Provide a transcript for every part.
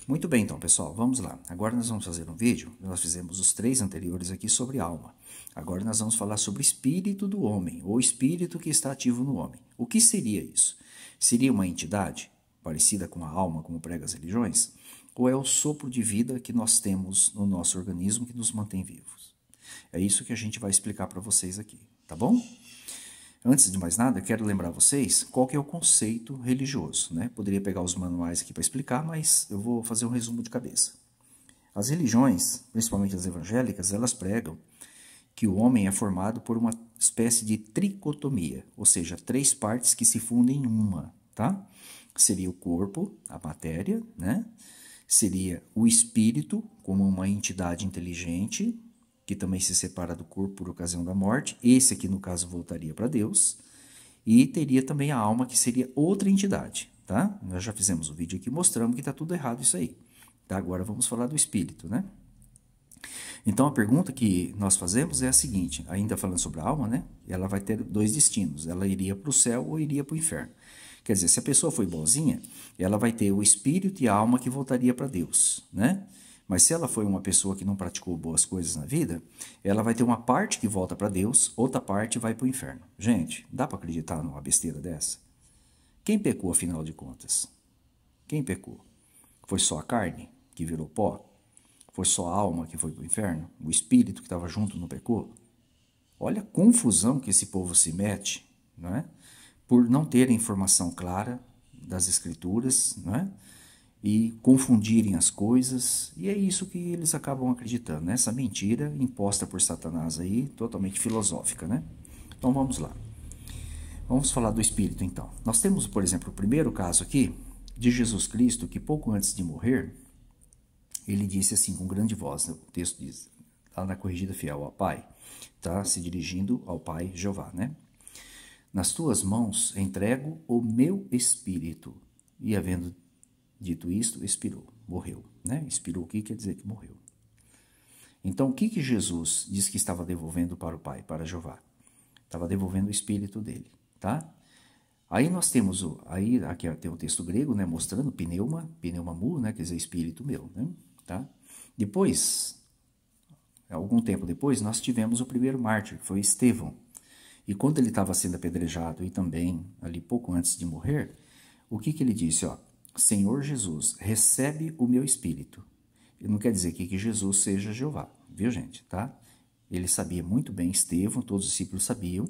Muito bem, então, pessoal, vamos lá. Agora nós vamos fazer um vídeo. Nós fizemos os 3 anteriores aqui sobre alma. Agora nós vamos falar sobre o espírito do homem, ou espírito que está ativo no homem. O que seria isso? Seria uma entidade parecida com a alma, como pregam as religiões? Ou é o sopro de vida que nós temos no nosso organismo que nos mantém vivos? É isso que a gente vai explicar para vocês aqui, tá bom? Antes de mais nada, quero lembrar vocês qual que é o conceito religioso, né? Poderia pegar os manuais aqui para explicar, mas eu vou fazer um resumo de cabeça. As religiões, principalmente as evangélicas, elas pregam que o homem é formado por uma espécie de tricotomia, ou seja, 3 partes que se fundem em uma, tá? Seria o corpo, a matéria, né? Seria o espírito, como uma entidade inteligente, que também se separa do corpo por ocasião da morte. Esse aqui, no caso, voltaria para Deus. E teria também a alma, que seria outra entidade, tá? Nós já fizemos um vídeo aqui mostrando que está tudo errado isso aí. Tá? Agora vamos falar do espírito, né? Então, a pergunta que nós fazemos é a seguinte, ainda falando sobre a alma, né? Ela vai ter 2 destinos. Ela iria para o céu ou iria para o inferno. Quer dizer, se a pessoa foi bonzinha, ela vai ter o espírito e a alma que voltaria para Deus, né? Mas se ela foi uma pessoa que não praticou boas coisas na vida, ela vai ter uma parte que volta para Deus, outra parte vai para o inferno. Gente, dá para acreditar numa besteira dessa? Quem pecou, afinal de contas? Quem pecou? Foi só a carne que virou pó? Foi só a alma que foi para o inferno? O espírito que estava junto não pecou? Olha a confusão que esse povo se mete, não é? Por não ter a informação clara das escrituras, não é? E confundirem as coisas, e é isso que eles acabam acreditando, né? Essa mentira imposta por Satanás aí, totalmente filosófica, né? Então vamos lá. Vamos falar do Espírito, então. Nós temos, por exemplo, o primeiro caso aqui, de Jesus Cristo, que pouco antes de morrer, ele disse assim, com grande voz, né? O texto diz, lá na Corrigida Fiel, ao Pai, tá? Se dirigindo ao Pai Jeová, né? Nas tuas mãos entrego o meu Espírito. E havendo dito isto, expirou, morreu, né? Expirou aqui quer dizer que morreu. Então, o que Jesus disse que estava devolvendo para o Pai, para Jeová? Estava devolvendo o Espírito dele, tá? Aí nós temos, aí aqui tem o texto grego, né, mostrando pneuma mu, né, quer dizer, Espírito meu, né? Tá? Depois, algum tempo depois, nós tivemos o primeiro mártir, que foi Estevão. E quando ele estava sendo apedrejado e também ali pouco antes de morrer, o que ele disse, ó? Senhor Jesus, recebe o meu espírito. Ele não quer dizer aqui que Jesus seja Jeová, viu, gente, tá? Ele sabia muito bem, Estevão, todos os discípulos sabiam,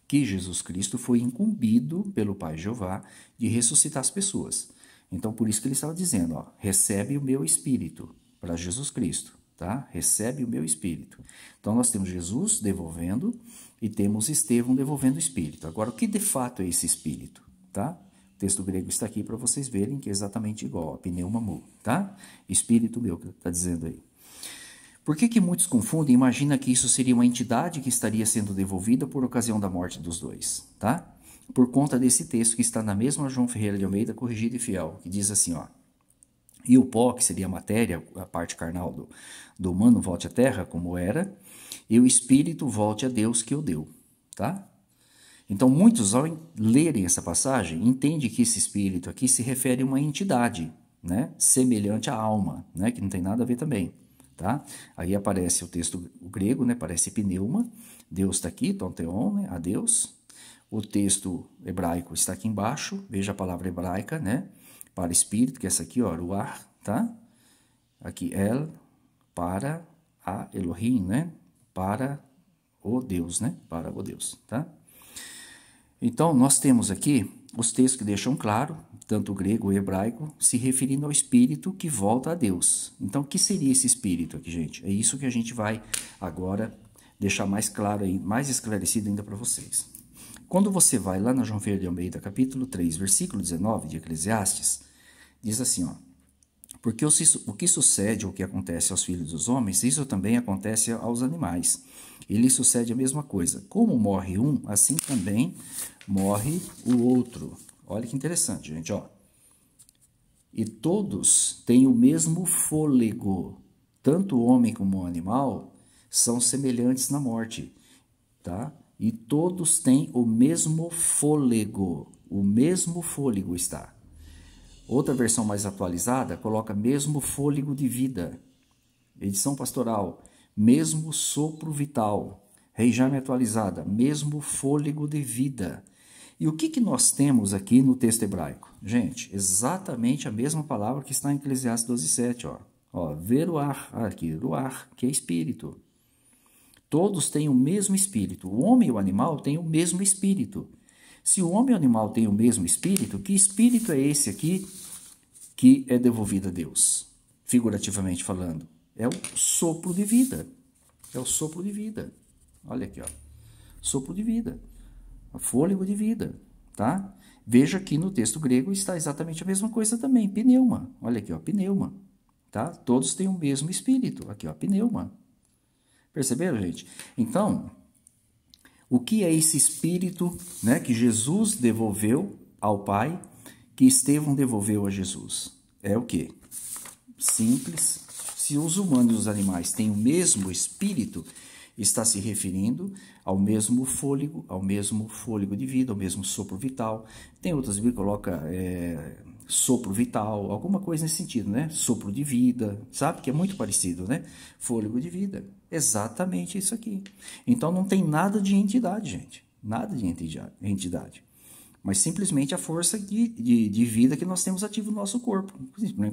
que Jesus Cristo foi incumbido pelo Pai Jeová de ressuscitar as pessoas. Então, por isso que ele estava dizendo, ó, recebe o meu espírito para Jesus Cristo, tá? Recebe o meu espírito. Então, nós temos Jesus devolvendo e temos Estevão devolvendo o espírito. Agora, o que de fato é esse espírito, tá? O texto grego está aqui para vocês verem que é exatamente igual a pneuma mu, tá? Espírito meu, que está dizendo aí. Por que muitos confundem e imaginam que isso seria uma entidade que estaria sendo devolvida por ocasião da morte dos dois, tá? Por conta desse texto que está na mesma João Ferreira de Almeida, Corrigida e Fiel, que diz assim, ó. E o pó, que seria a matéria, a parte carnal do humano, volte à terra, como era, e o espírito volte a Deus que o deu, tá? Então, muitos, ao lerem essa passagem, entendem que esse espírito aqui se refere a uma entidade, né? Semelhante à alma, né? Que não tem nada a ver também, tá? Aí aparece o texto grego, né? Aparece pneuma, Deus está aqui, tonteon, né? A Deus. O texto hebraico está aqui embaixo, veja a palavra hebraica, né? Para espírito, que é essa aqui, ó, ruach, tá? Aqui, el, para a Elohim, né? Para o Deus, né? Para o Deus, tá? Então, nós temos aqui os textos que deixam claro, tanto o grego e o hebraico, se referindo ao espírito que volta a Deus. Então, o que seria esse espírito aqui, gente? É isso que a gente vai agora deixar mais claro aí, mais esclarecido ainda para vocês. Quando você vai lá na João Ferreira de Almeida, capítulo 3, versículo 19 de Eclesiastes, diz assim, ó, porque o que sucede ou o que acontece aos filhos dos homens, isso também acontece aos animais. E lhe sucede a mesma coisa. Como morre um, assim também morre o outro. Olha que interessante, gente, ó. E todos têm o mesmo fôlego. Tanto o homem como o animal são semelhantes na morte, tá? E todos têm o mesmo fôlego. O mesmo fôlego está. Outra versão mais atualizada coloca mesmo fôlego de vida. Edição pastoral, mesmo sopro vital. Rei Jaime atualizada, mesmo fôlego de vida. E o que nós temos aqui no texto hebraico? Gente, exatamente a mesma palavra que está em Eclesiastes 12:7, ó, veruar, aqui, ruar, que é espírito. Todos têm o mesmo espírito. O homem e o animal têm o mesmo espírito. Se o homem e o animal têm o mesmo espírito, que espírito é esse aqui que é devolvido a Deus? Figurativamente falando, é o sopro de vida. É o sopro de vida. Olha aqui, ó. Sopro de vida. Fôlego de vida, tá? Veja que no texto grego está exatamente a mesma coisa também, pneuma. Olha aqui, ó, pneuma, tá? Todos têm o mesmo espírito. Aqui, ó, pneuma. Perceberam, gente? Então, o que é esse espírito, né, que Jesus devolveu ao Pai, que Estevão devolveu a Jesus? É o quê? Simples. Se os humanos e os animais têm o mesmo espírito, está se referindo ao mesmo fôlego de vida, ao mesmo sopro vital. Tem outras que coloca sopro vital, alguma coisa nesse sentido, né? Sopro de vida, sabe? Que é muito parecido, né? Fôlego de vida. Exatamente isso aqui. Então não tem nada de entidade, gente. Nada de entidade. Mas simplesmente a força de vida que nós temos ativo no nosso corpo.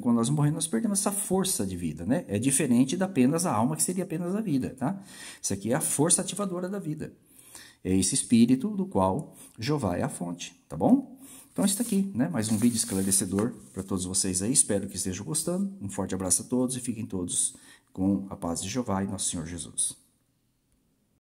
Quando nós morremos, nós perdemos essa força de vida, né? É diferente da apenas a alma, que seria apenas a vida, tá? Isso aqui é a força ativadora da vida. É esse espírito do qual Jeová é a fonte, tá bom? Então, isso aqui, né? Mais um vídeo esclarecedor para todos vocês aí. Espero que estejam gostando. Um forte abraço a todos e fiquem todos com a paz de Jeová e Nosso Senhor Jesus.